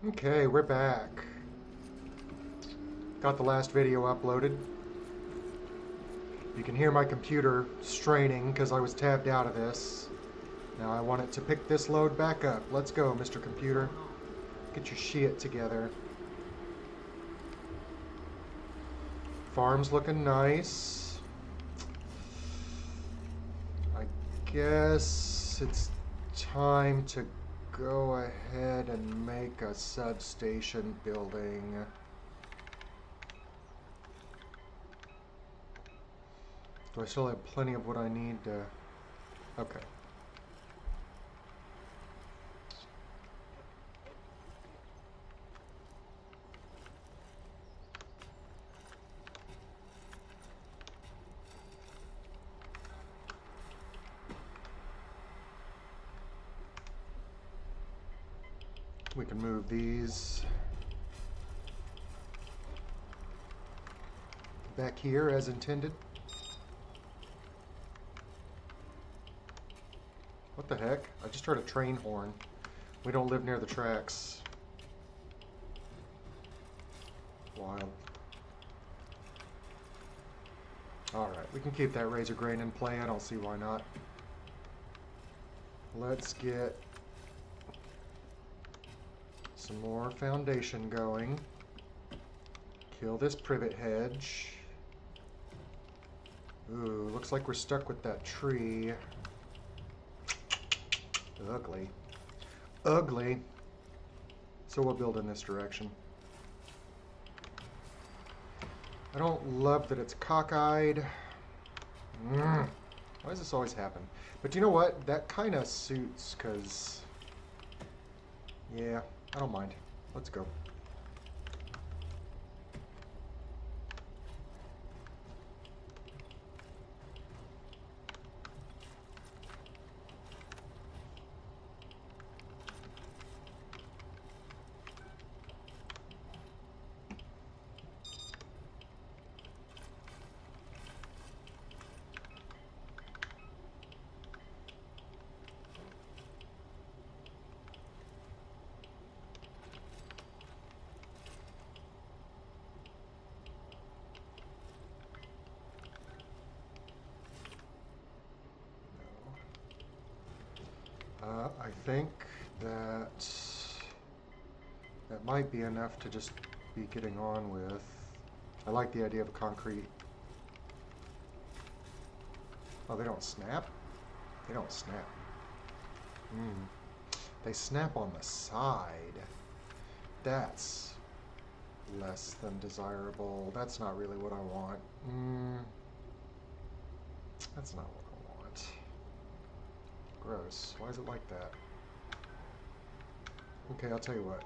Okay, we're back. Got the last video uploaded. You can hear my computer straining because I was tabbed out of this. Now I want it to pick this load back up. Let's go, Mr. Computer. Get your shit together. Farm's looking nice. I guess it's time to go ahead and make a substation building. Do I still have plenty of what I need to... Okay. We can move these back here as intended. What the heck? I just heard a train horn. We don't live near the tracks. Wild. Alright, we can keep that razor grain in play. I don't see why not. Let's get some more foundation going. Kill this privet hedge. Ooh, looks like we're stuck with that tree. Ugly. Ugly. So we'll build in this direction. I don't love that it's cockeyed. Why does this always happen? But you know what? That kind of suits, because... yeah, I don't mind. Let's go. I think that might be enough to just be getting on with. I like the idea of concrete. Oh, they don't snap? They don't snap. They snap on the side. That's less than desirable. That's not really what I want. That's not what I want. Gross. Why is it like that? Okay, I'll tell you what.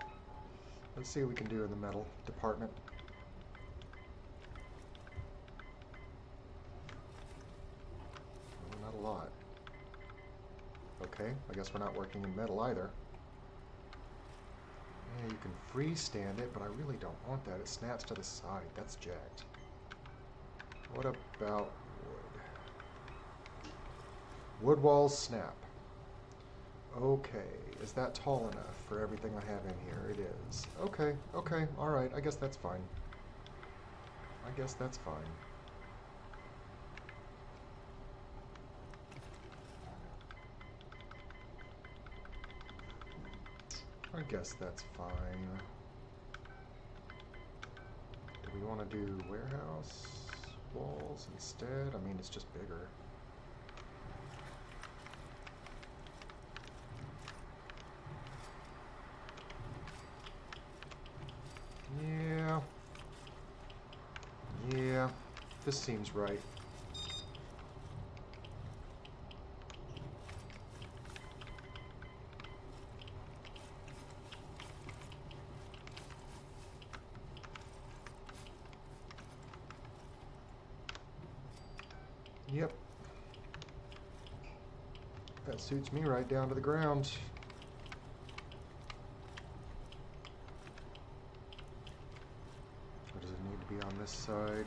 Let's see what we can do in the metal department. Well, not a lot. Okay, I guess we're not working in metal either. Yeah, you can freestand it, but I really don't want that. It snaps to the side. That's jacked. What about wood? Wood walls snap. Okay, is that tall enough for everything I have in here? It is. Okay, okay, alright, I guess that's fine. I guess that's fine. I guess that's fine. Do we want to do warehouse walls instead? I mean, it's just bigger. Yeah. Yeah, this seems right. Yep. That suits me right down to the ground. Or does it need to be on this side?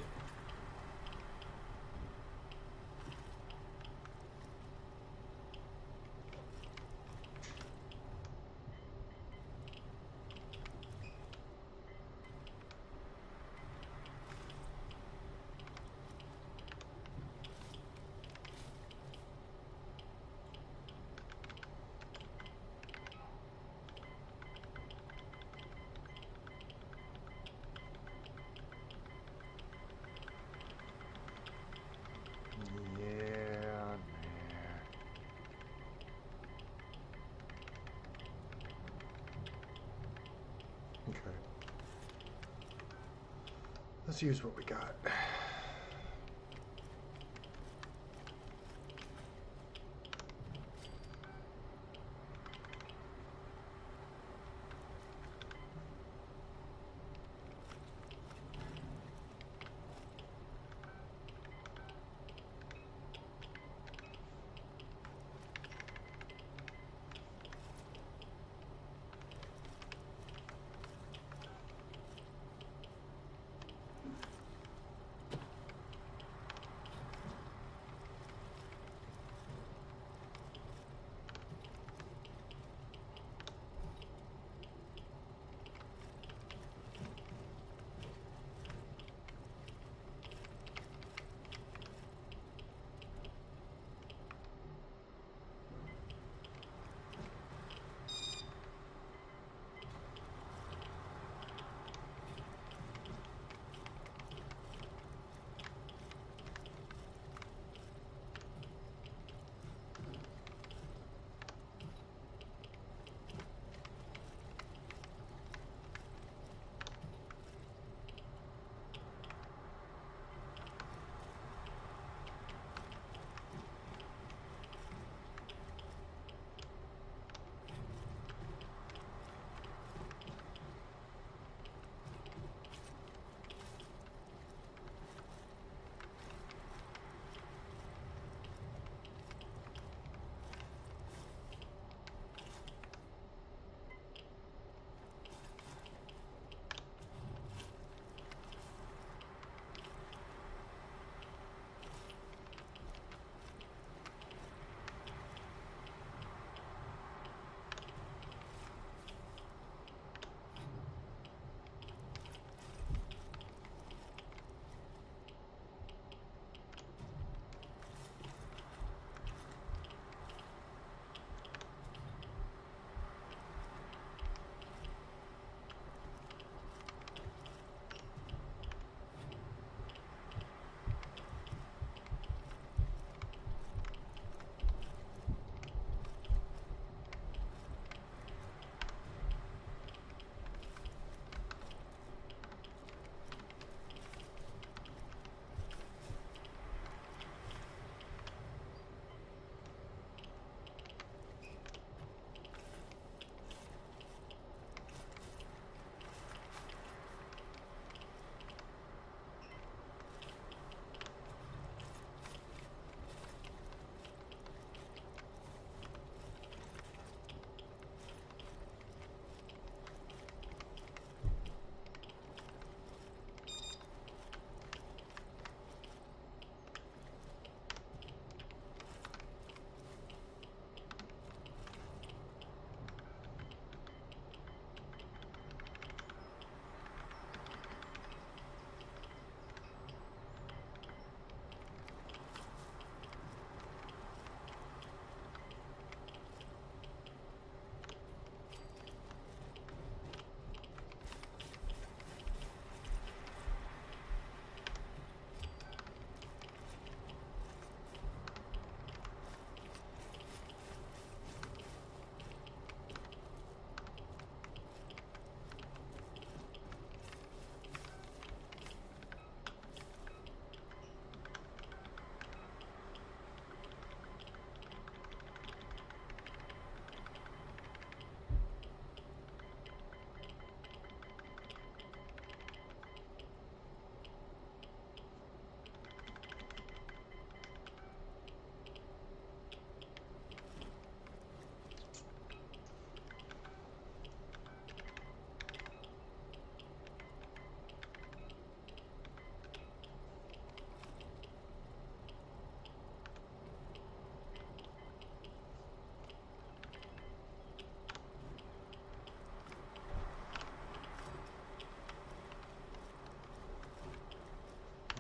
Let's use what we got.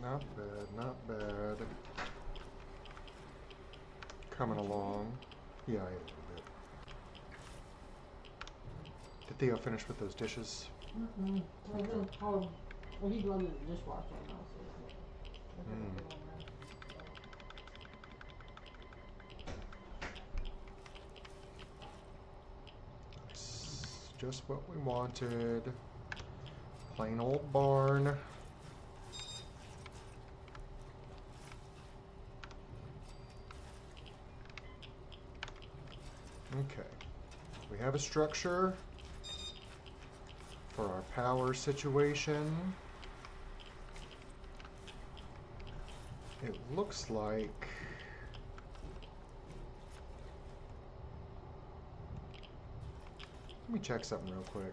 Not bad, not bad. Coming along. Yeah, I ate a little bit. Did Theo finish with those dishes? Mm-mm. Well, he's running the dishwasher now, so Nice. Just what we wanted. Plain old barn. Okay. We have a structure for our power situation. It looks like... Let me check something real quick.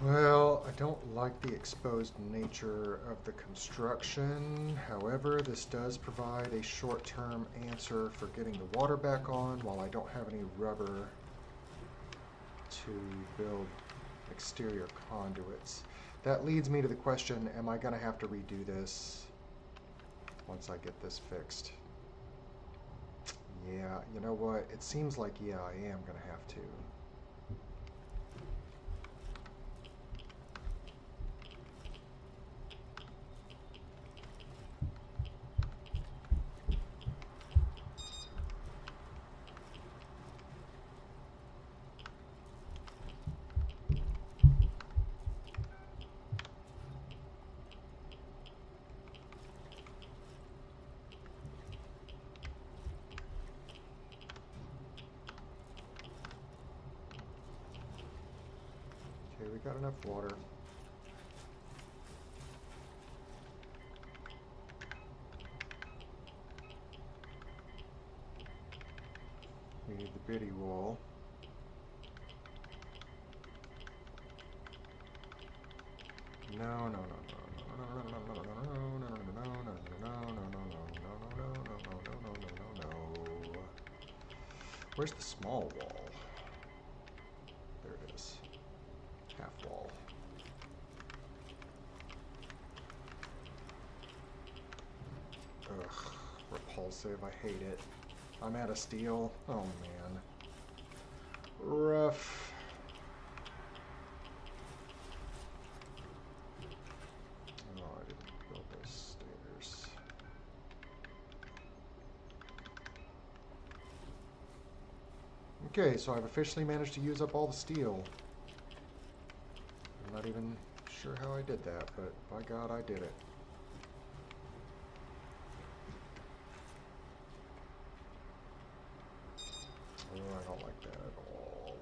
Well, I don't like the exposed nature of the construction. However, this does provide a short-term answer for getting the water back on while I don't have any rubber to build exterior conduits. That leads me to the question, am I going to have to redo this once I get this fixed? Yeah, you know what? It seems like, yeah, I am going to have to. Okay, we got enough water. We need the biddy wall. No, no, no, no, no. Where's the small wall? There it is. Half wall. Ugh, repulsive. I hate it. I'm out of steel. Oh man. Rough. Oh, I didn't build those stairs. Okay, so I've officially managed to use up all the steel. I'm not even sure how I did that, but by God, I did it. Oh, I don't like that at all.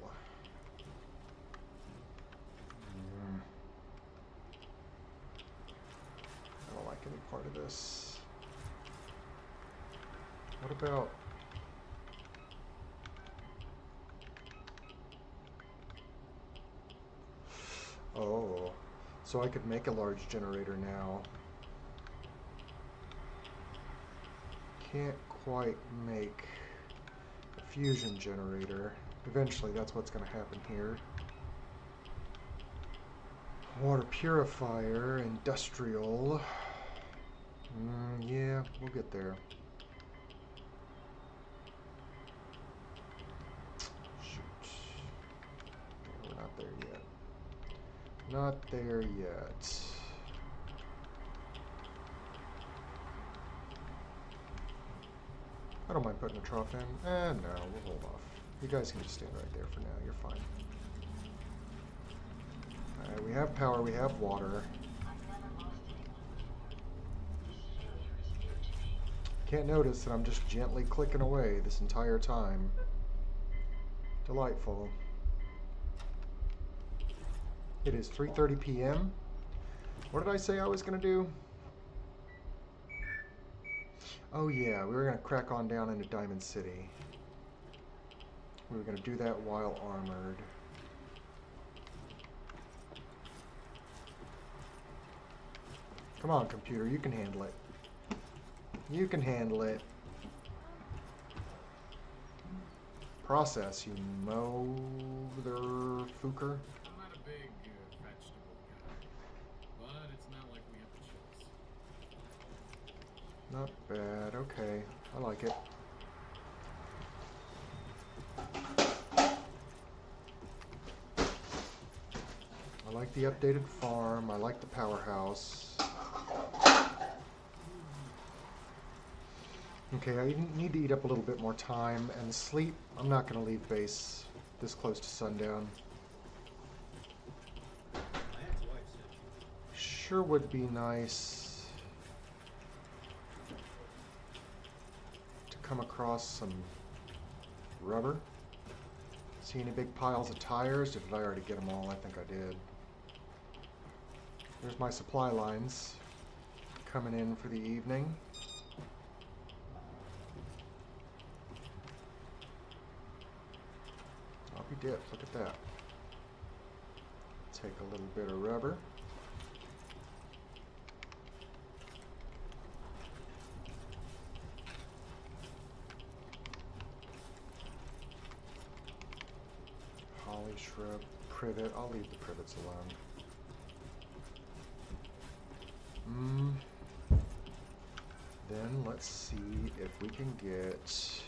I don't like any part of this. What about... Oh, so I could make a large generator now. Can't quite make a fusion generator. Eventually, that's what's going to happen here. Water purifier, industrial. Yeah, we'll get there. Shoot. Yeah, we're not there yet. Not there yet. I don't mind putting a trough in. No, we'll hold off. You guys can just stand right there for now. You're fine. Alright, we have power, we have water. Can't notice that I'm just gently clicking away this entire time. Delightful. It is 3:30 p.m. What did I say I was going to do? Oh yeah, we were going to crack on down into Diamond City. We were going to do that while armored. Come on, computer, you can handle it. You can handle it. Process, you motherfucker. I'm not a big vegetable guy, but it's not like we have a choice. Not bad, okay. I like it. I like the updated farm. I like the powerhouse. Okay, I need to eat up a little bit more time and sleep. I'm not going to leave base this close to sundown. Sure would be nice to come across some rubber. See any big piles of tires? Or did I already get them all? I think I did. There's my supply lines coming in for the evening. I'll be dipped. Look at that. Take a little bit of rubber. Holly shrub, privet. I'll leave the privets alone. Then let's see if we can get...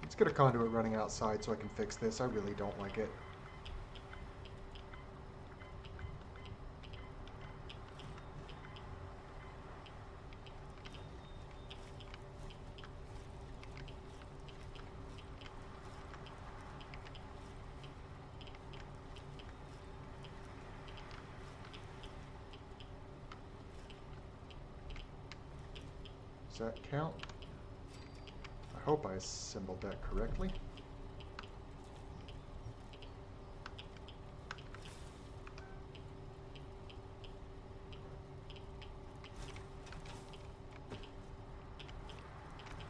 Let's get a conduit running outside so I can fix this. I really don't like it. Does that count? I hope I assembled that correctly.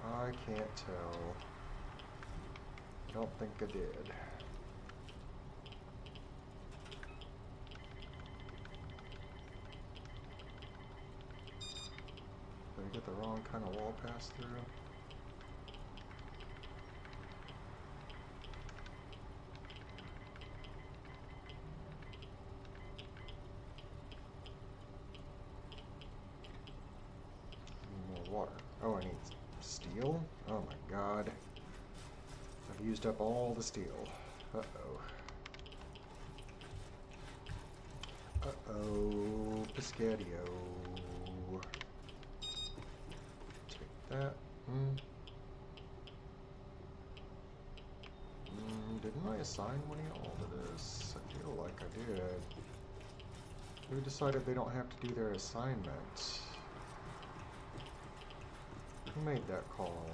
I can't tell. I don't think I did. Did I get the wrong kind of wall pass through? Need more water. Oh, I need steel? Oh my god. I've used up all the steel. Uh-oh. Uh-oh. Piscadio. Take that. Didn't I assign one of y'all to this? I feel like I did. Who decided they don't have to do their assignment? Who made that call?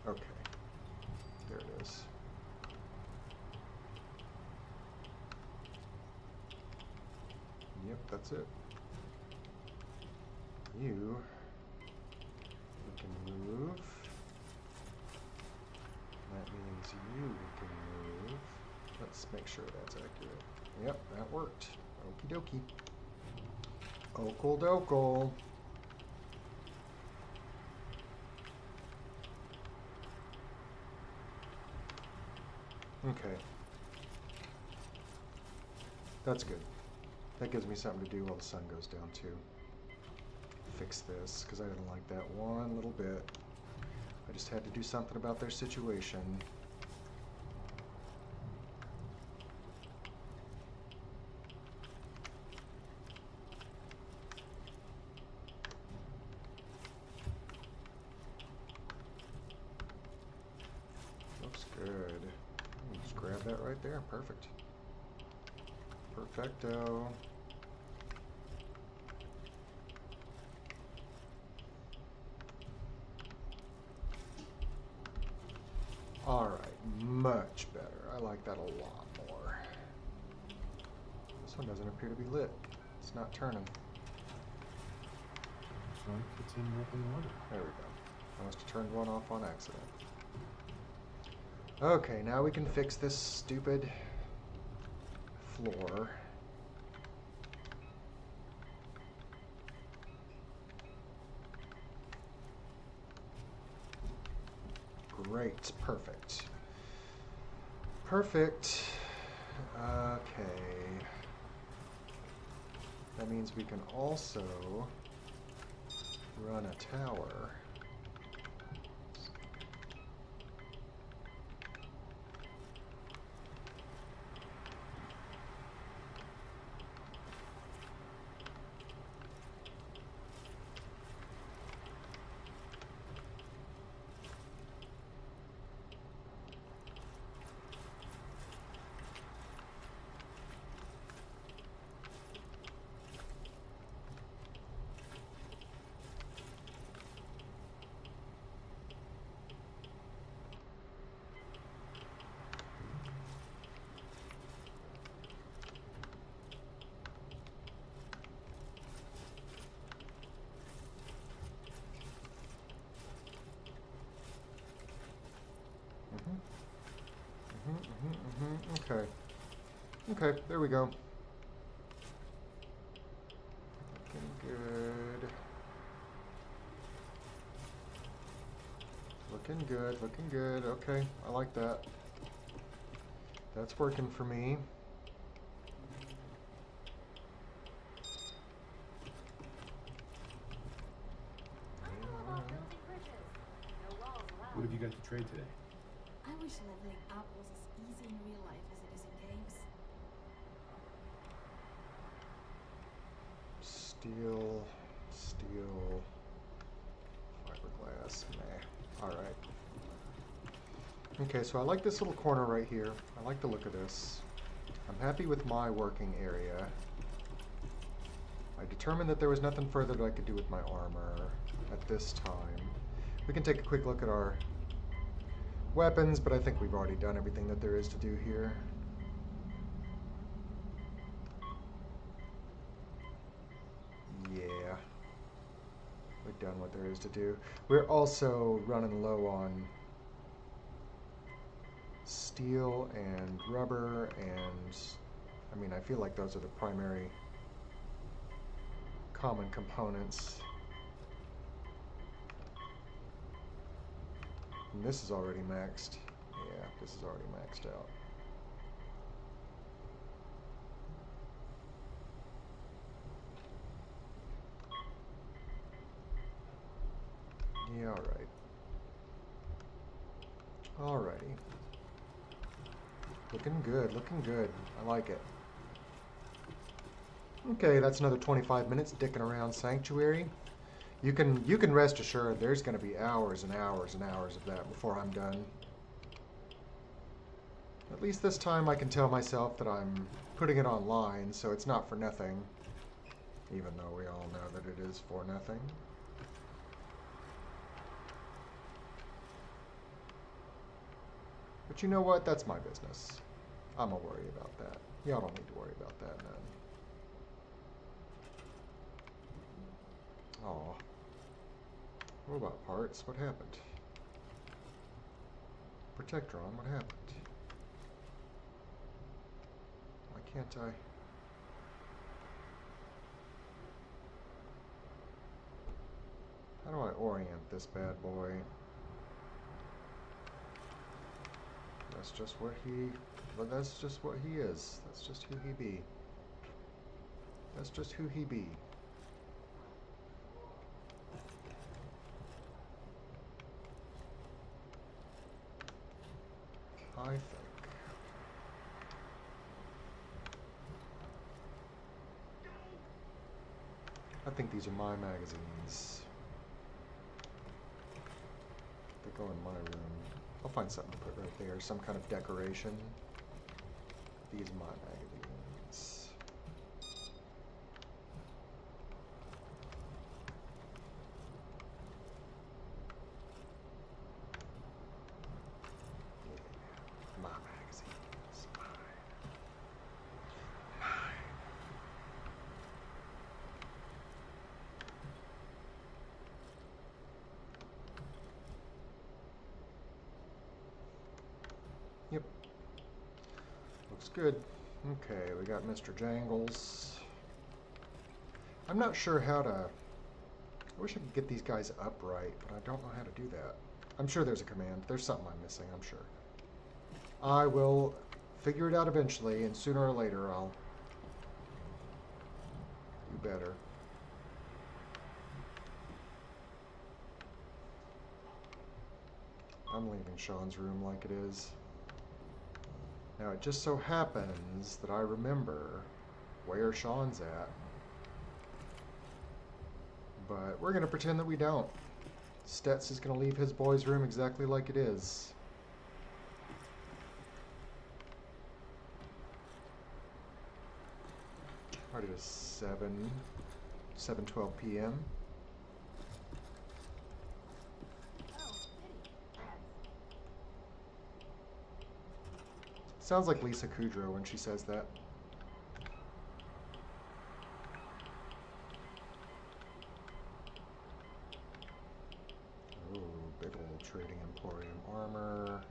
Okay. There it is. Yep, that's it. We can move. That means we can move. Let's make sure that's accurate. Yep, that worked. Okie dokie. Okle dokle. Okay. That's good. That gives me something to do while the sun goes down too. Fix this, because I didn't like that one little bit. I just had to do something about their situation. Looks good. Just grab that right there. Perfect. Perfecto. Alright, much better. I like that a lot more. This one doesn't appear to be lit. It's not turning. Looks like it's in working order. There we go. I must have turned one off on accident. Okay, now we can fix this stupid floor. Great, perfect. Perfect. Okay. That means we can also run a tower. Okay. Okay, there we go. Looking good. Looking good, looking good. Okay, I like that. That's working for me. What have you got to trade today? I wish leveling up was as easy in real life as it is in games. Steel, fiberglass, meh. Alright. Okay, so I like this little corner right here. I like the look of this. I'm happy with my working area. I determined that there was nothing further that I could do with my armor at this time. We can take a quick look at our weapons, but I think we've already done everything that there is to do here. Yeah. We've done what there is to do. We're also running low on steel and rubber, and I mean, I feel like those are the primary common components. And this is already maxed. Yeah, this is already maxed out. Yeah, alright. Alrighty. Looking good, looking good. I like it. Okay, that's another 25 minutes dicking around Sanctuary. You can rest assured there's going to be hours and hours and hours of that before I'm done. At least this time I can tell myself that I'm putting it online, so it's not for nothing. Even though we all know that it is for nothing. But you know what? That's my business. I'm gonna worry about that. Y'all don't need to worry about that, none. Aw. What about parts? What happened? Protectron, what happened? Why can't I? How do I orient this bad boy? That's just what he... Well, that's just what he is. That's just who he be. That's just who he be. I think. I think these are my magazines. They go in my room. I'll find something to put right there, some kind of decoration. These are my magazines. Yeah, my magazines. Mine. Yep. Looks good. Okay, we got Mr. Jangles. I'm not sure how to... I wish I could get these guys upright, but I don't know how to do that. I'm sure there's a command. There's something I'm missing, I'm sure. I will figure it out eventually, and sooner or later I'll do better. I'm leaving Sean's room like it is. Now it just so happens that I remember where Sean's at. But we're going to pretend that we don't. Stets is going to leave his boy's room exactly like it is. Already is 7:12 p.m. Sounds like Lisa Kudrow when she says that. Oh, big old trading emporium. Armor,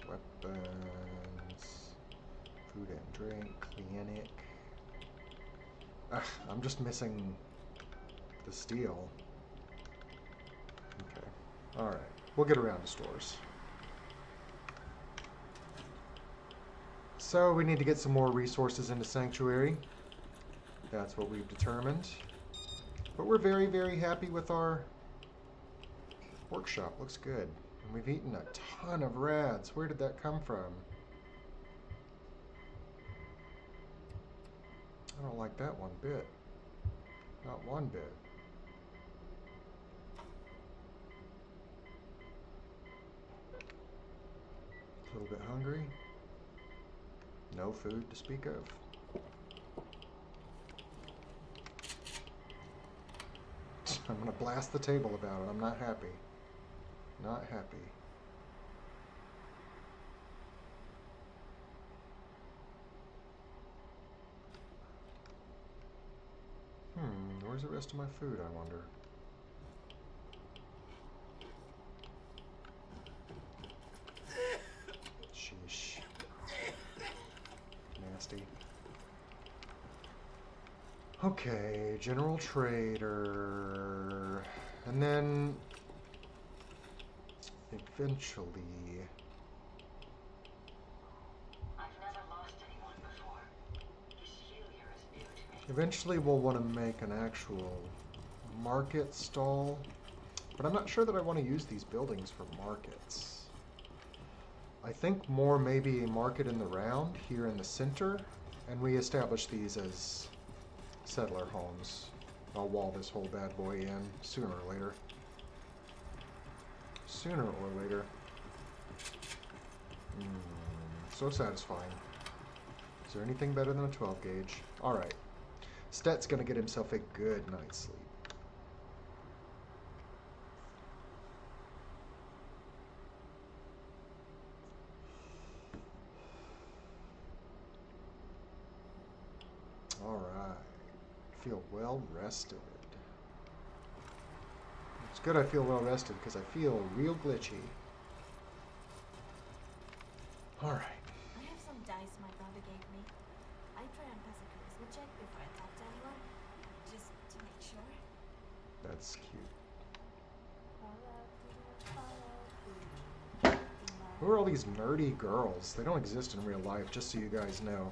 weapons, food and drink, clinic. Ugh, I'm just missing the steel. Okay, alright. We'll get around to stores. So we need to get some more resources into Sanctuary. That's what we've determined. But we're very, very happy with our workshop. Looks good. And we've eaten a ton of rads. Where did that come from? I don't like that one bit. Not one bit. A little bit hungry. No food to speak of. I'm gonna blast the table about it. I'm not happy. Not happy. Where's the rest of my food, I wonder? Sheesh. Nasty. Okay, general trader. And then eventually we'll want to make an actual market stall. But I'm not sure that I want to use these buildings for markets. I think more maybe a market in the round here in the center, and we establish these as settler homes. I'll wall this whole bad boy in sooner or later. Sooner or later. So satisfying. Is there anything better than a 12 gauge? Alright. Stet's gonna get himself a good night's sleep. Alright. Feel well rested. It's good I feel well rested because I feel real glitchy. Alright. I have some dice my brother gave me. I try and pass a charisma check before I talk to anyone, just to make sure. That's cute. Who are all these nerdy girls? They don't exist in real life, just so you guys know.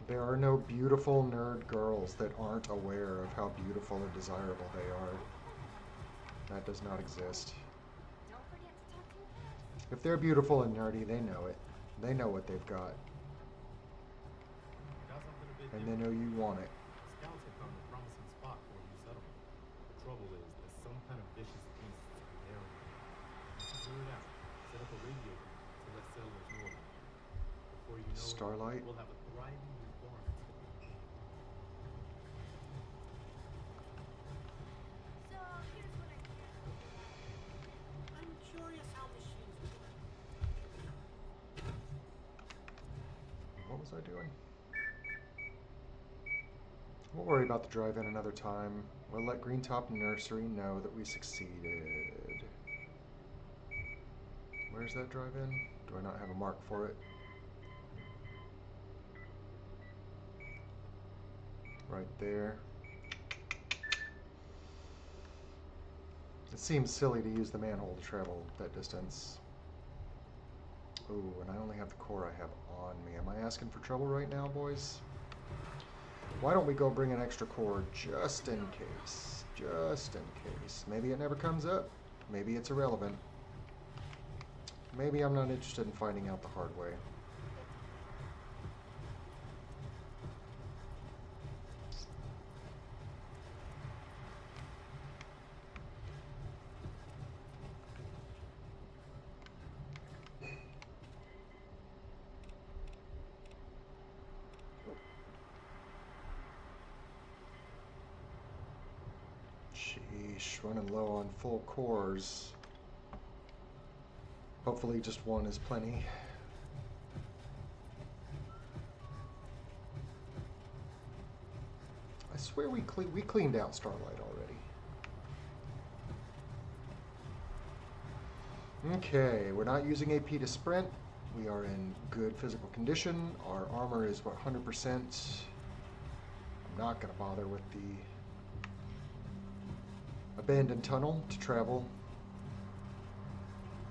There are no beautiful nerd girls that aren't aware of how beautiful and desirable they are. That does not exist. Don't forget to talk to your pet. If they're beautiful and nerdy, they know it. They know what they've got. Got something a bit And they different. know you want it. Scouts have found a promising spot for a new settlement. The trouble is, there's some kind of vicious beast in the area. You should clear it out. Set up a radio to let settlers know about it. Before you know Starlight. it, we'll have a thriving new farm. So here's what I care about. I'm curious how machines work. What was I doing? We'll worry about the drive-in another time. We'll let Greentop Nursery know that we succeeded. Where's that drive-in? Do I not have a mark for it? Right there. It seems silly to use the manhole to travel that distance. Ooh, and I only have the core I have on me. Am I asking for trouble right now, boys? Why don't we go bring an extra core just in case? Just in case. Maybe it never comes up. Maybe it's irrelevant. Maybe I'm not interested in finding out the hard way. Sheesh, running low on full cores. Hopefully just one is plenty. I swear we cleaned out Starlight already. Okay, we're not using AP to sprint. We are in good physical condition. Our armor is 100%. I'm not going to bother with the abandoned tunnel to travel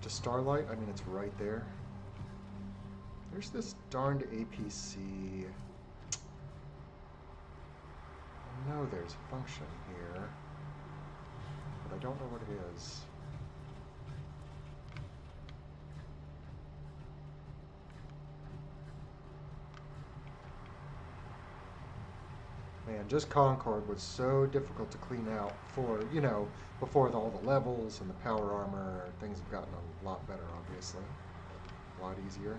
to Starlight. I mean, it's right there. There's this darned APC. I know there's a function here, but I don't know what it is. Man, just Concord was so difficult to clean out for, you know, before all the levels and the power armor. Things have gotten a lot better, obviously. A lot easier.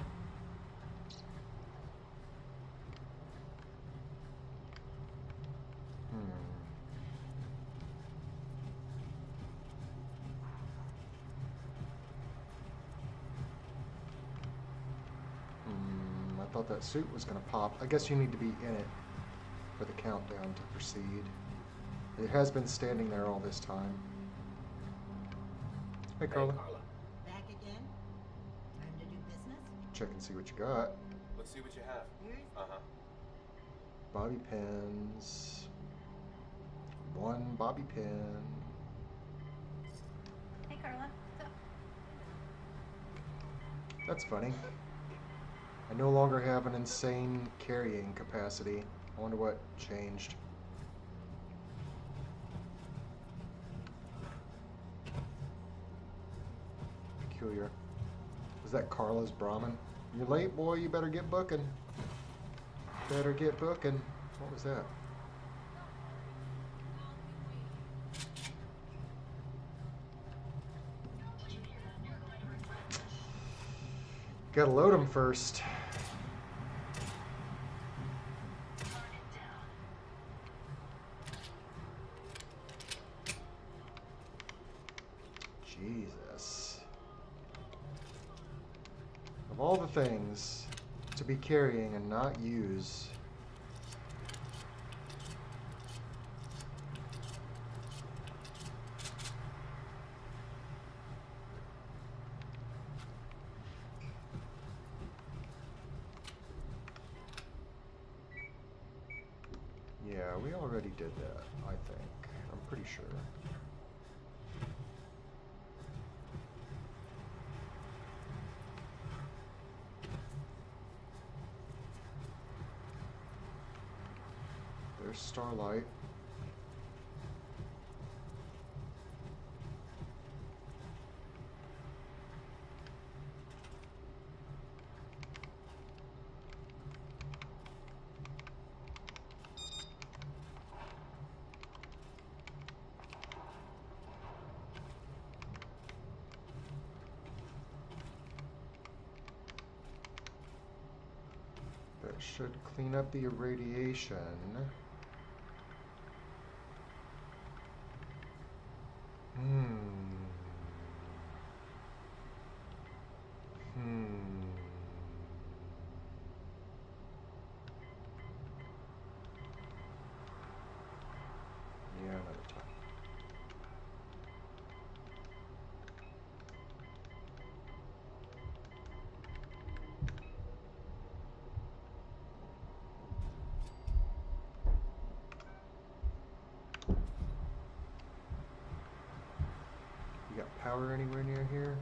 I thought that suit was going to pop. I guess you need to be in it for the countdown to proceed. It has been standing there all this time. Hey, Carla. Hey, Carla. Back again? Time to do business? Check and see what you got. Let's see what you have. Here's Uh-huh. Bobby pins. One bobby pin. Hey, Carla. What's up? That's funny. I no longer have an insane carrying capacity. I wonder what changed. Peculiar. Is that Carla's Brahmin? You're late, boy. You better get booking. Better get booking. What was that? Gotta load them first. Jesus. Of all the things to be carrying and not use. Yeah, we already did that, I think. I'm pretty sure. There's Starlight. That should clean up the irradiation. Yeah, another time. You got power anywhere near here?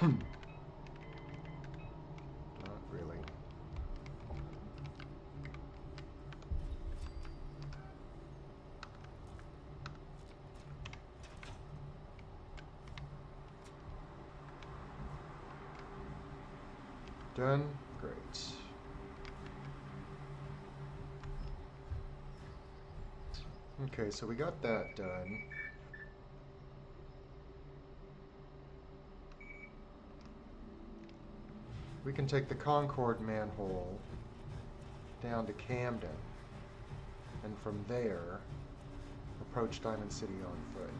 Not really. Done? Great. Okay, so we got that done. We can take the Concord manhole down to Camden, and from there, approach Diamond City on foot.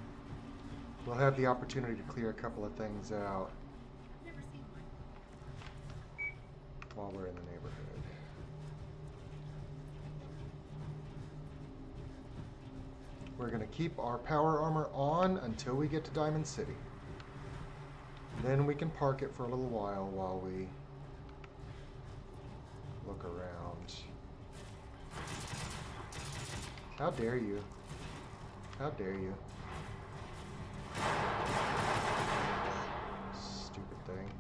We'll have the opportunity to clear a couple of things out while we're in the neighborhood. We're going to keep our power armor on until we get to Diamond City. Then we can park it for a little while we look around. How dare you? How dare you? Stupid thing.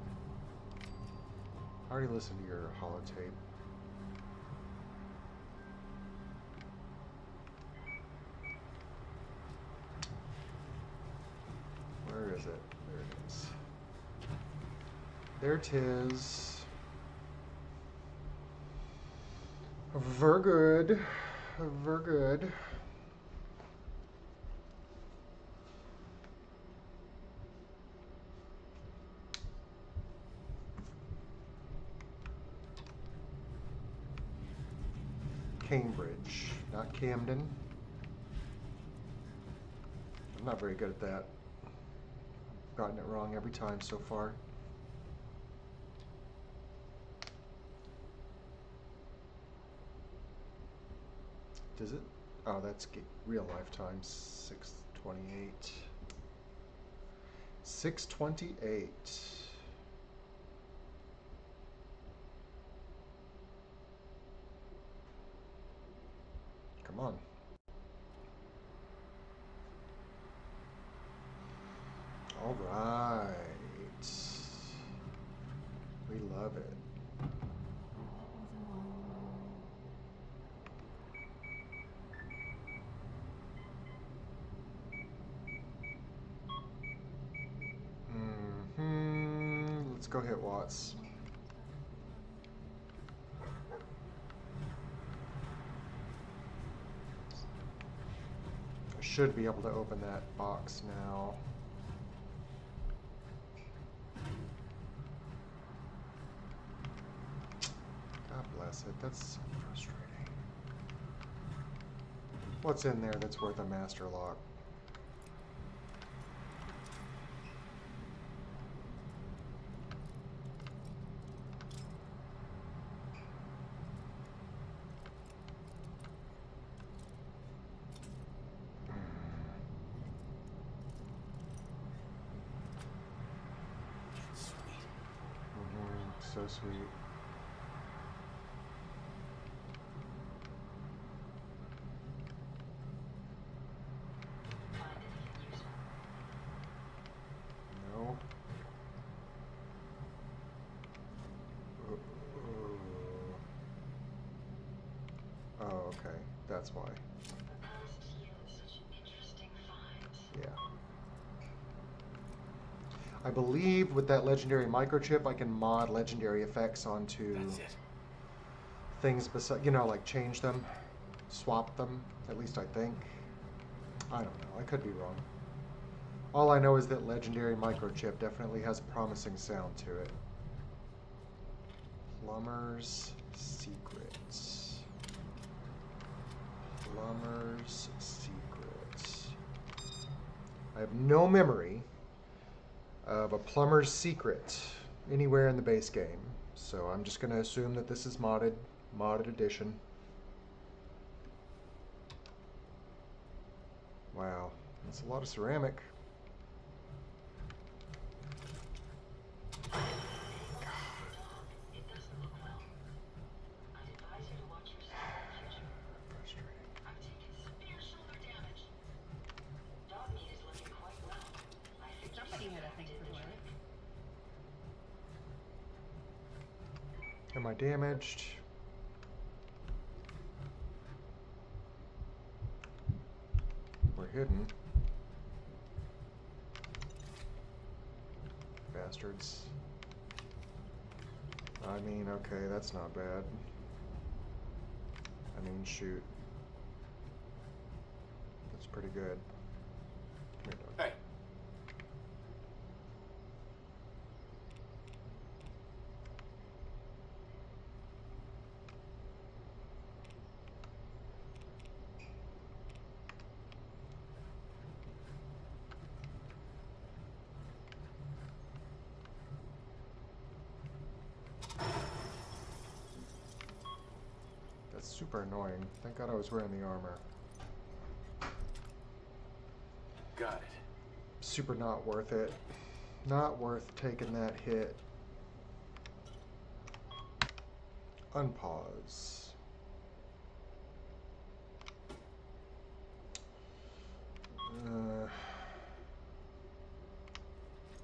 I already listened to your holotape. Where is it? There it is. There 'tis. Ver good. Ver good. Cambridge, not Camden. I'm not very good at that. I've gotten it wrong every time so far. Does it? Oh, that's real lifetime. 628. 628. Come on. All right. We love it. Let's go hit Watts. I should be able to open that box now. God bless it. That's so frustrating. What's in there that's worth a master lock? So sweet. No. Oh, okay. That's why. Yeah. I believe with that legendary microchip, I can mod legendary effects onto things beside, you know, like change them, swap them. At least I think. I don't know. I could be wrong. All I know is that legendary microchip definitely has a promising sound to it. Plumber's Secrets. Plumber's Secrets. I have no memory of a plumber's secret anywhere in the base game, so I'm just going to assume that this is modded edition. Wow, that's a lot of ceramic. Somebody had a thing for toilet. Am I damaged? We're hidden. Bastards. I mean, okay, that's not bad. I mean, shoot. That's pretty good. Come here, dog. Hey. That's super annoying. Thank God I was wearing the armor. Got it. Super not worth it. Not worth taking that hit. Unpause.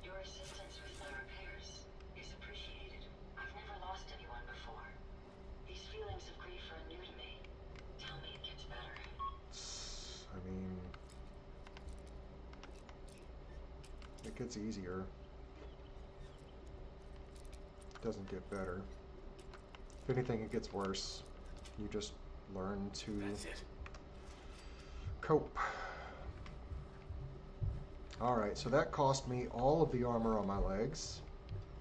Your assistance with my repairs is appreciated. I've never lost anyone before. These feelings of grief are new to me. Tell me it gets better. I mean, it gets easier. It doesn't get better. If anything, it gets worse. You just learn to That's it. cope. Alright, so that cost me all of the armor on my legs,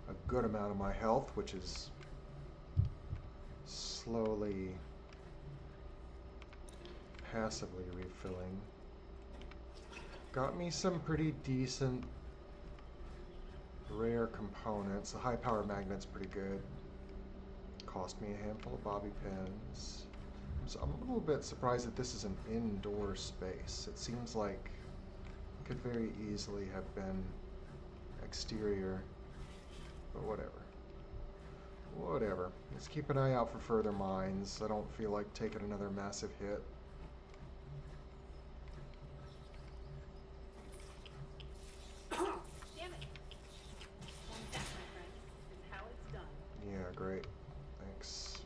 a good amount of my health, which is slowly, passively refilling. Got me some pretty decent rare components. The high power magnet's pretty good. Cost me a handful of bobby pins. So I'm a little bit surprised that this is an indoor space. It seems like it could very easily have been exterior, but whatever. Whatever. Let's keep an eye out for further mines. I don't feel like taking another massive hit. Damn it. One sec, my friend. This is how it's done. Yeah, great. Thanks.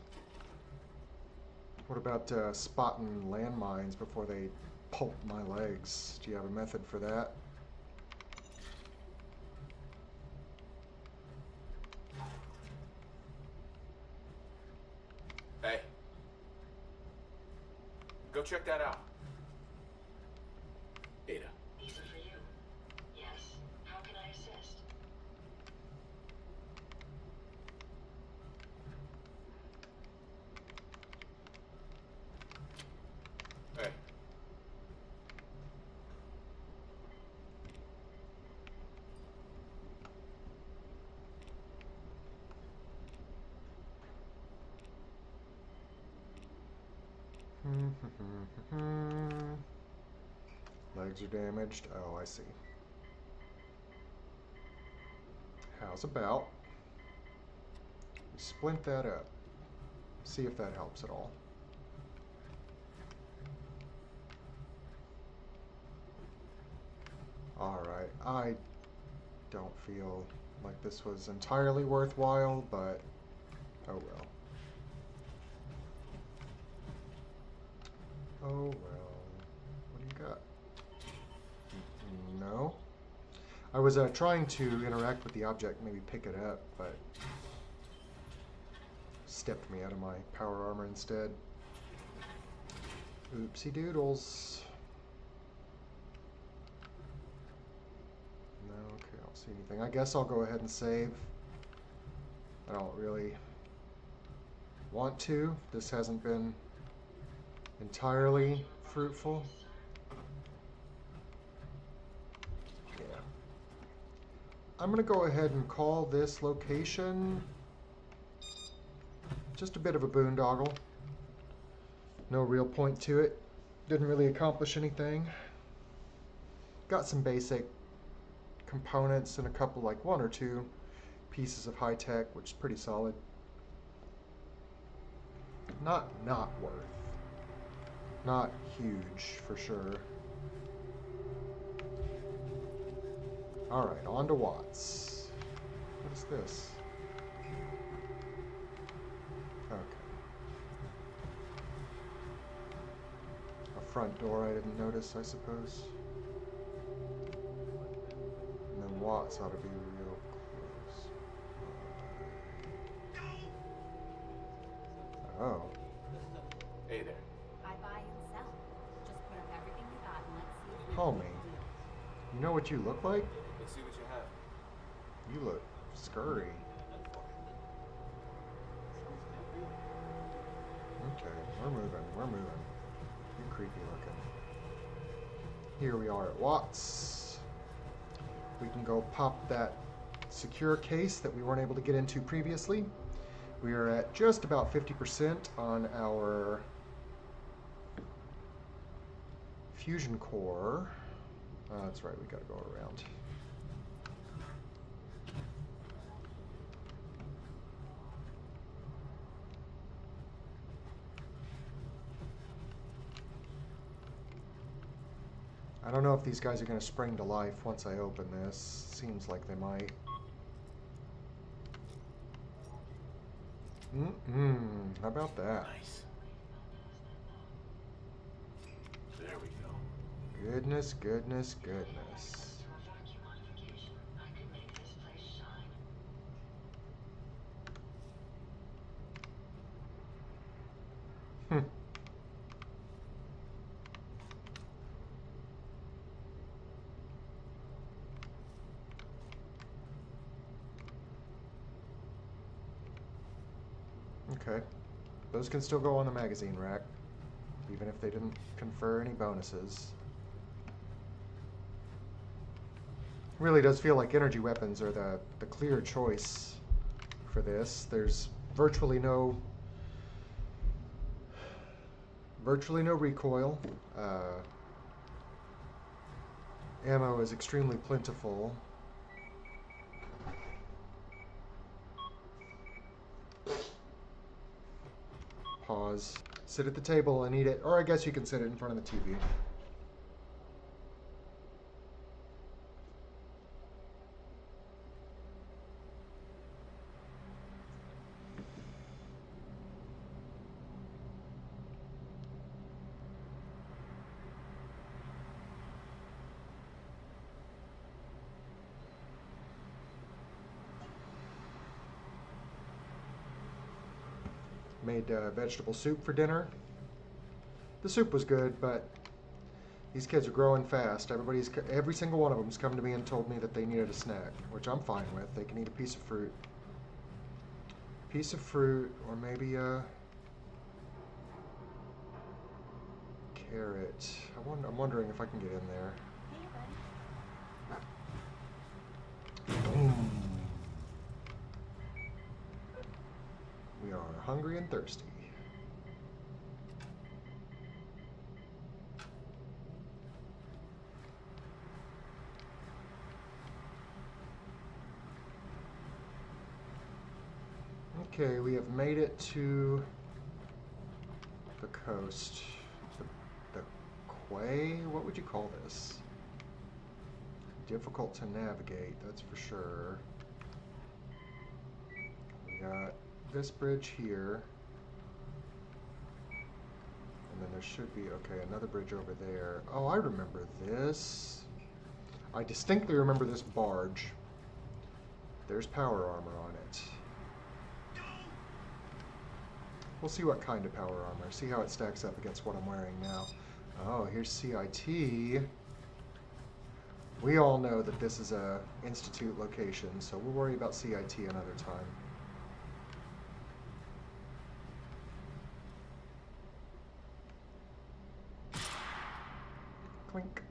What about spotting landmines before they pulp my legs? Do you have a method for that? Hey. Go check that out. Ada. These are for you. Yes. How can I assist? Hey. Legs are damaged. Oh, I see. How's about we splint that up? See if that helps at all. Alright, I don't feel like this was entirely worthwhile, but oh well. Oh well. What do you got? No? I was trying to interact with the object, maybe pick it up, but stepped me out of my power armor instead. Oopsie doodles. See anything? I guess I'll go ahead and save. I don't really want to. This hasn't been entirely fruitful. Yeah. I'm going to go ahead and call this location just a bit of a boondoggle. No real point to it. Didn't really accomplish anything. Got some basic components and a couple, like one or two pieces of high tech, which is pretty solid. Not worth. Not huge for sure. Alright, on to Watts. What is this? Okay. A front door I didn't notice, I suppose. And then Watts ought to be real close. Oh. Hey there. I buy and sell. Just put up everything you got and let's see if we Homie. can make a deal. You know what you look like? Let's see what you have. You look scurry. Okay, we're moving. You're creepy looking. Here we are at Watts. We can go pop that secure case that we weren't able to get into previously. We are at just about 50% on our fusion core. That's right, we gotta go around. I don't know if these guys are going to spring to life once I open this. Seems like they might. How about that? Nice. There we go. Goodness. To a vacuum modification, I could make this place shine. Okay. Those can still go on the magazine rack, even if they didn't confer any bonuses. Really does feel like energy weapons are the clear choice for this. There's virtually no recoil. Ammo is extremely plentiful. Pause. Sit at the table and eat it, or I guess you can sit it in front of the TV. Made vegetable soup for dinner. The soup was good, but these kids are growing fast. Every single one of them's come to me and told me that they needed a snack, which I'm fine with. They can eat a piece of fruit. Or maybe a carrot. I'm wondering if I can get in there. Hey, buddy. We are hungry and thirsty. Okay, we have made it to the coast. The quay? What would you call this? Difficult to navigate, that's for sure. We got this bridge here. And then there should be, okay, another bridge over there. Oh, I remember this. I distinctly remember this barge. There's power armor on it. We'll see what kind of power armor. See how it stacks up against what I'm wearing now. Oh, here's CIT. We all know that this is a institute location, so we'll worry about CIT another time. Clink.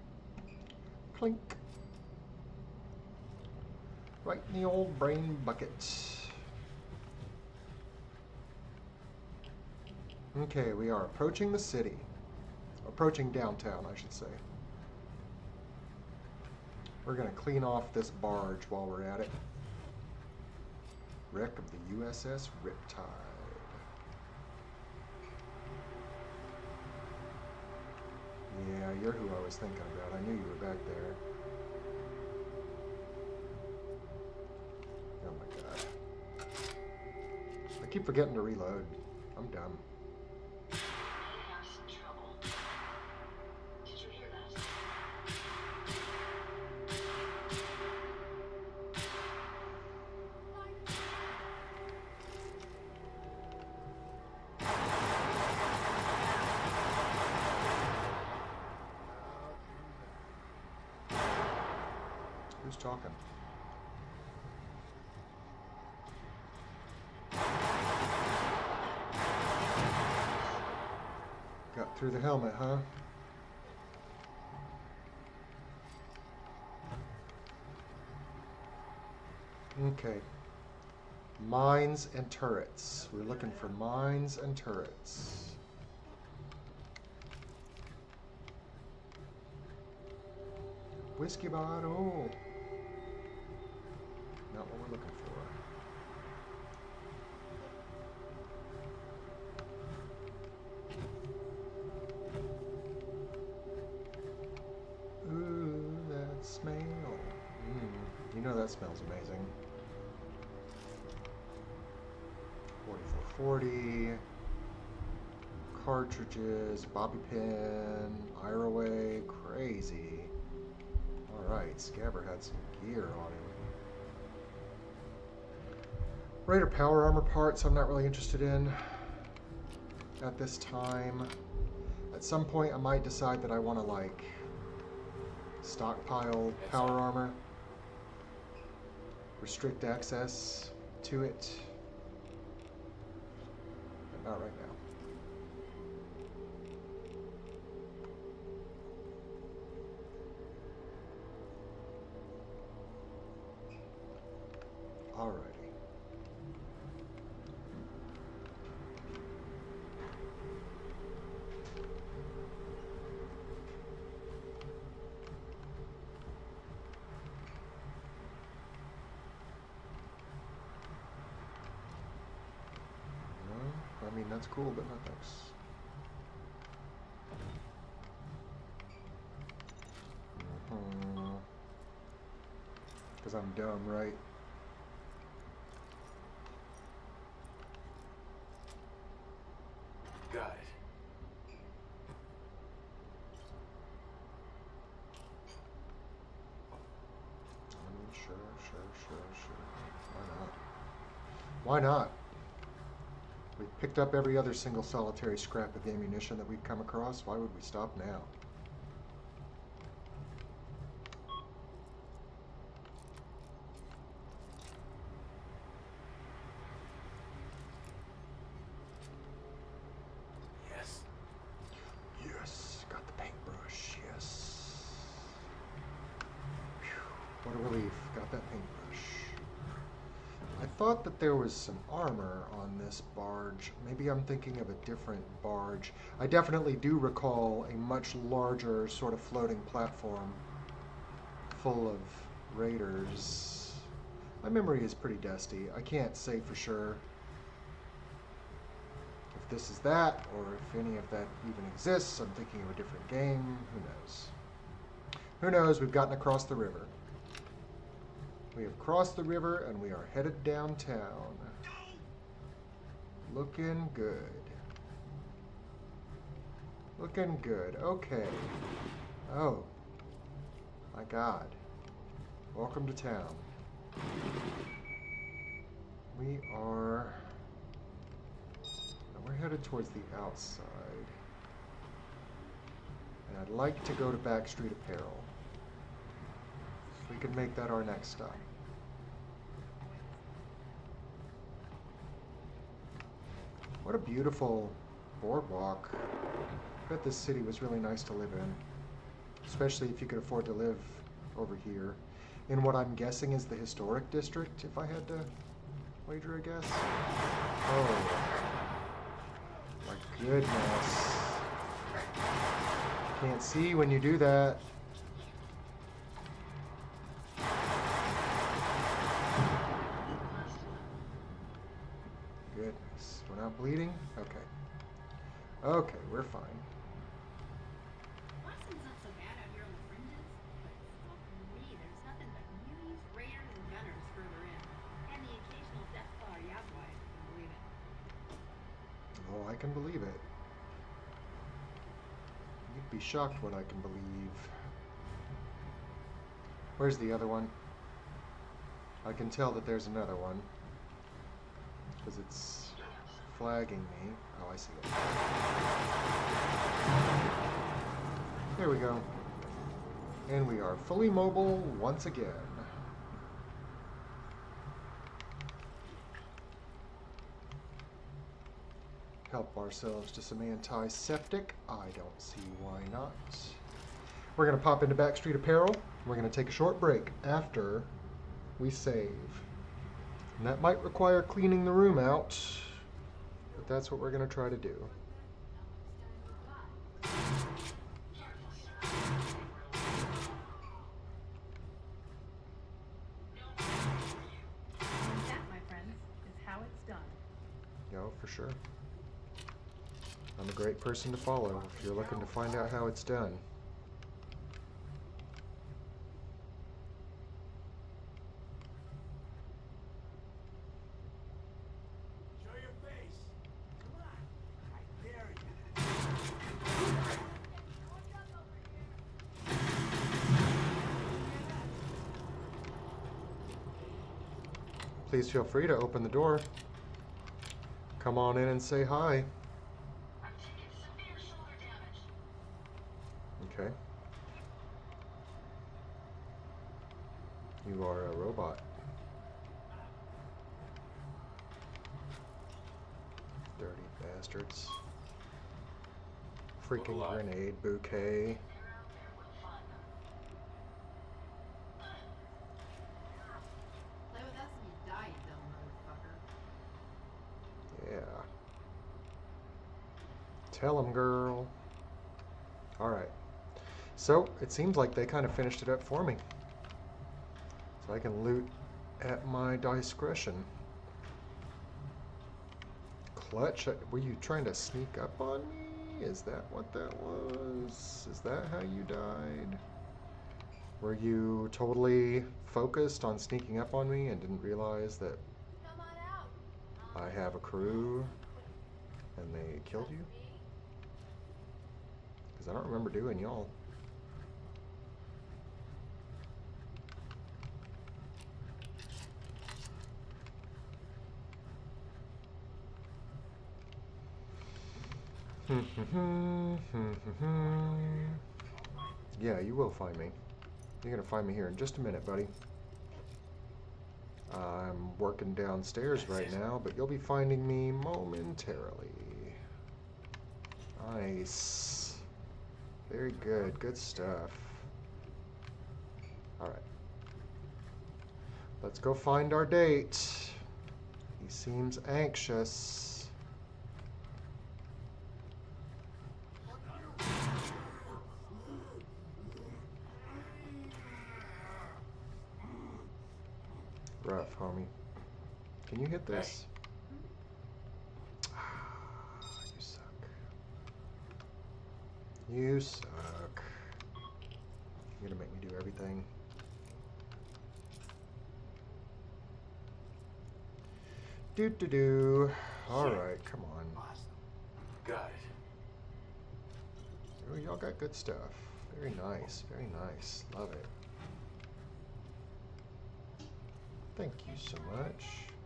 Clink. Right in the old brain bucket. Okay, we are approaching the city. Approaching downtown, I should say. We're going to clean off this barge while we're at it. Wreck of the USS Riptide. Yeah, you're who I was thinking about. I knew you were back there. Oh my god. I keep forgetting to reload. I'm dumb. We have some trouble. Did you hear that? Who's talking? Got through the helmet, huh? Okay. Mines and turrets. We're looking for mines and turrets. Whiskey bottle. Not what we're looking for. Ooh, that smell. You know that smells amazing. 4440. Cartridges, bobby pin, Iraway, crazy. Alright, Scabber had some gear on him. Raider power armor parts I'm not really interested in at this time. At some point I might decide that I want to like stockpile power armor. Restrict access to it. But not right now. Alrighty. No, I mean that's cool, but not thanks. Because I'm dumb, right? Got it. I mean, sure. Why not? Why not? We've picked up every other single solitary scrap of ammunition that we've come across. Why would we stop now? Yes. Yes, got the paintbrush, yes. Phew, what a relief, got that paintbrush. I thought that there was some armor on this barge. Maybe I'm thinking of a different barge. I definitely do recall a much larger sort of floating platform full of raiders. My memory is pretty dusty. I can't say for sure if this is that or if any of that even exists. I'm thinking of a different game. Who knows? Who knows? We've gotten across the river. We have crossed the river and we are headed downtown. Looking good. Looking good. Okay. Oh. My God. Welcome to town. We are... We're headed towards the outside. And I'd like to go to Backstreet Apparel. we could make that our next stop. What a beautiful boardwalk. I bet this city was really nice to live in. Especially if you could afford to live over here. In what I'm guessing is the historic district, if I had to wager a guess. Oh. My goodness. Can't see when you do that. Goodness. We're not bleeding? Okay. Okay, we're fine. Boston's not so bad out here on the fringes, but still for me, there's nothing but muties, raiders, and gunners further in. And the occasional Death Claw or Yabwai, if you can believe it. Oh, I can believe it. You'd be shocked what I can believe. Where's the other one? I can tell that there's another one. Because it's flagging me. Oh, I see it. There we go. And we are fully mobile once again. Help ourselves to some antiseptic. I don't see why not. We're going to pop into Backstreet Apparel. We're going to take a short break after we save. And that might require cleaning the room out, but that's what we're going to try to do. That, my friends, is how it's done. Yo, for sure. I'm a great person to follow if you're looking to find out how it's done. Show your face. Come on. I dare you. Please feel free to open the door. Come on in and say hi. I'm taking severe shoulder damage. Okay. You are a robot. Dirty bastards. Freaking alive. grenade bouquet. They're out there, we'll find them. Play with us and you die, you dumb motherfucker. Yeah. Tell 'em, girl. Alright. So, it seems like they kind of finished it up for me. So I can loot at my discretion. Clutch, were you trying to sneak up on me? Is that what that was? Is that how you died? Were you totally focused on sneaking up on me and didn't realize that Come on out. I have a crew and they killed you? Because I don't remember doing y'all. Yeah, you will find me. You're gonna find me here in just a minute, buddy. I'm working downstairs right now, but you'll be finding me momentarily. Nice. Very good. Good stuff. Alright. Let's go find our date. He seems anxious. Rough, homie. Can you hit this? You suck. You suck. You're gonna make me do everything. Do. Alright, come on. Awesome. Got it. Oh, y'all got good stuff. Very nice, very nice. Love it. Thank you so much.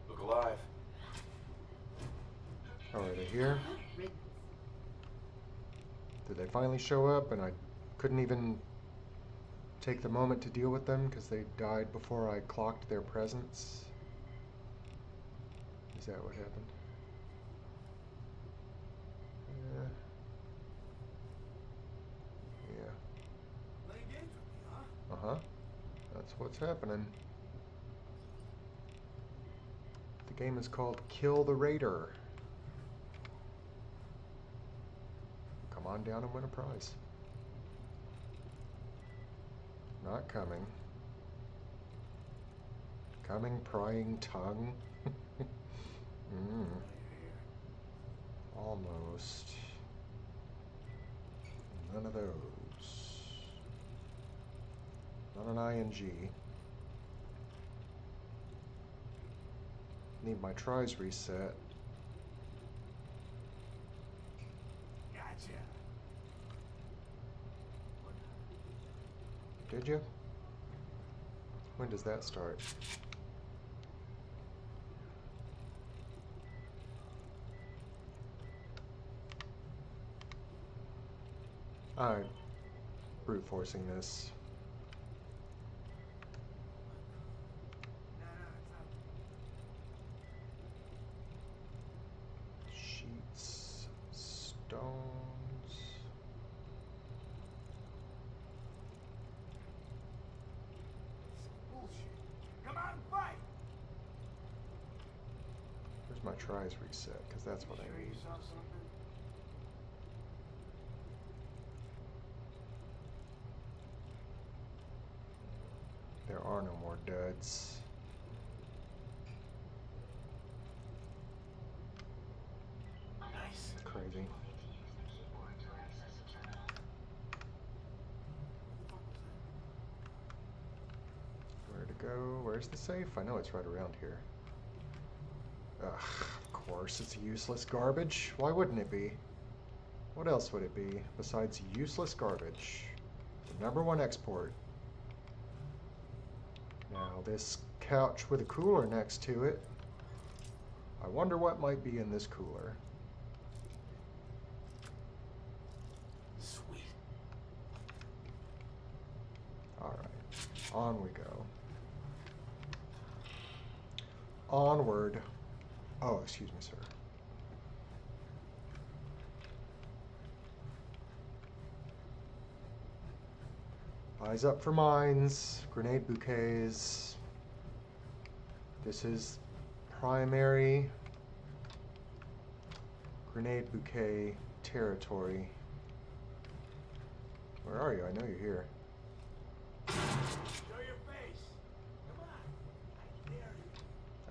Look alive. Alright, they're here. Riddance. Did they finally show up and I couldn't even take the moment to deal with them because they died before I clocked their presence. Is that what happened? Yeah. Yeah. Playing games with me, huh? Uh-huh. That's what's happening. The game is called Kill the Raider. Come on down and win a prize. Not coming. Coming, prying tongue. Almost. None of those. Not an ing. Need my tries reset. Gotcha. Did you? When does that start? I'm brute forcing this. No, it's not. Sheets, stones. Bullshit. Come out and fight. Where's my tries reset? Because that's what I Sure need. you saw something? There are no more duds. Nice. Crazy. Need to use the keyboard to access a terminal. Where to go? Where's the safe? I know it's right around here. Ugh, of course, it's useless garbage. Why wouldn't it be? What else would it be besides useless garbage? The #1 export. Now, this couch with a cooler next to it. I wonder what might be in this cooler. Sweet. Alright, on we go. Onward. Oh, excuse me, sir. Eyes up for mines, grenade bouquets. This is primary grenade bouquet territory. Where are you? I know you're here. Show your face. Come on. I dare you.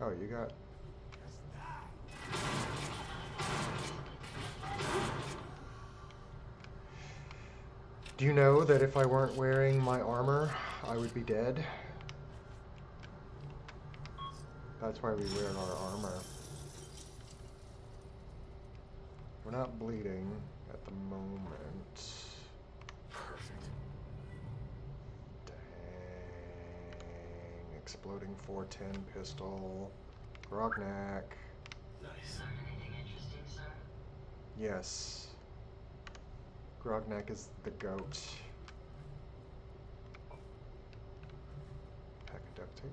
Oh, you got... Just die. Do you know that if I weren't wearing my armor, I would be dead? That's why we wear our armor. We're not bleeding at the moment. Perfect. Dang. Exploding 410 pistol. Grognak. Nice. Learn anything interesting, sir? Yes. Grognak is the goat. Pack of duct tape.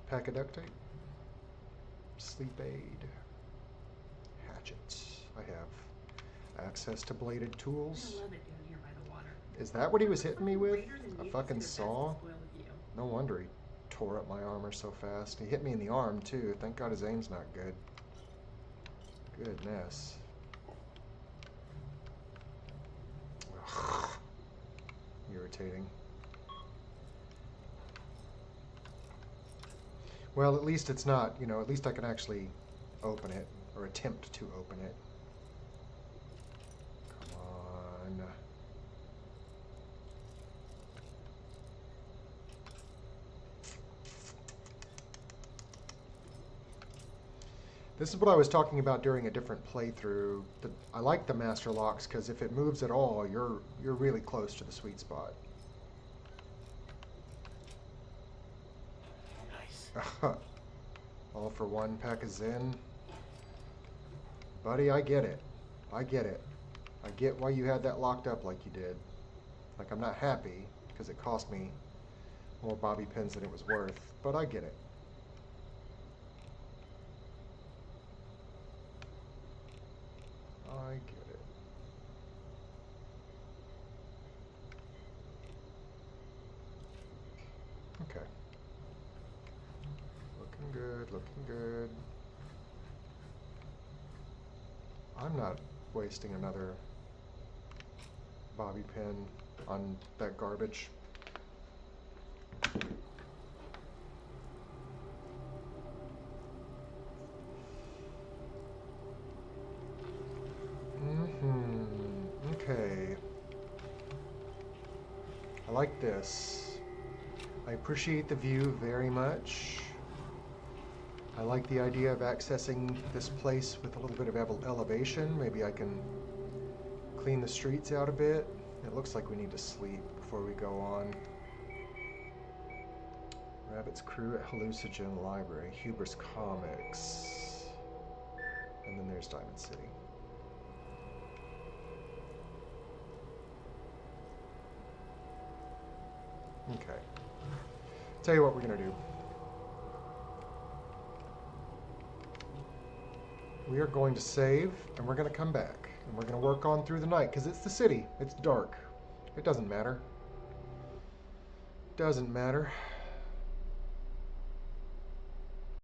Pack of duct tape. Sleep aid. Hatchet. I have access to bladed I tools. love it down here by the water. Is that what he was hitting me with? Raiders and A mutants fucking do their best to saw? spoil you. No wonder he tore up my armor so fast. He hit me in the arm too. Thank God his aim's not good. Goodness. Ugh. Irritating. Well, at least it's not, you know, at least I can actually open it, or attempt to open it. Come on. This is what I was talking about during a different playthrough. I like the master locks because if it moves at all, you're really close to the sweet spot. Nice. All for one pack of Zen. Buddy, I get it. I get it. I get why you had that locked up like you did. Like, I'm not happy, because it cost me more bobby pins than it was worth, but I get it. I get it. Okay. Looking good, looking good. I'm not wasting another bobby pin on that garbage. Okay. I like this. I appreciate the view very much. I like the idea of accessing this place with a little bit of elevation. Maybe I can clean the streets out a bit. It looks like we need to sleep before we go on. Rabbit's crew at Hallucinogen Library, Hubris Comics. And then there's Diamond City. Okay. Tell you what we're gonna do. We are going to save, and we're going to come back. And we're going to work on through the night, because it's the city. It's dark. It doesn't matter. Doesn't matter.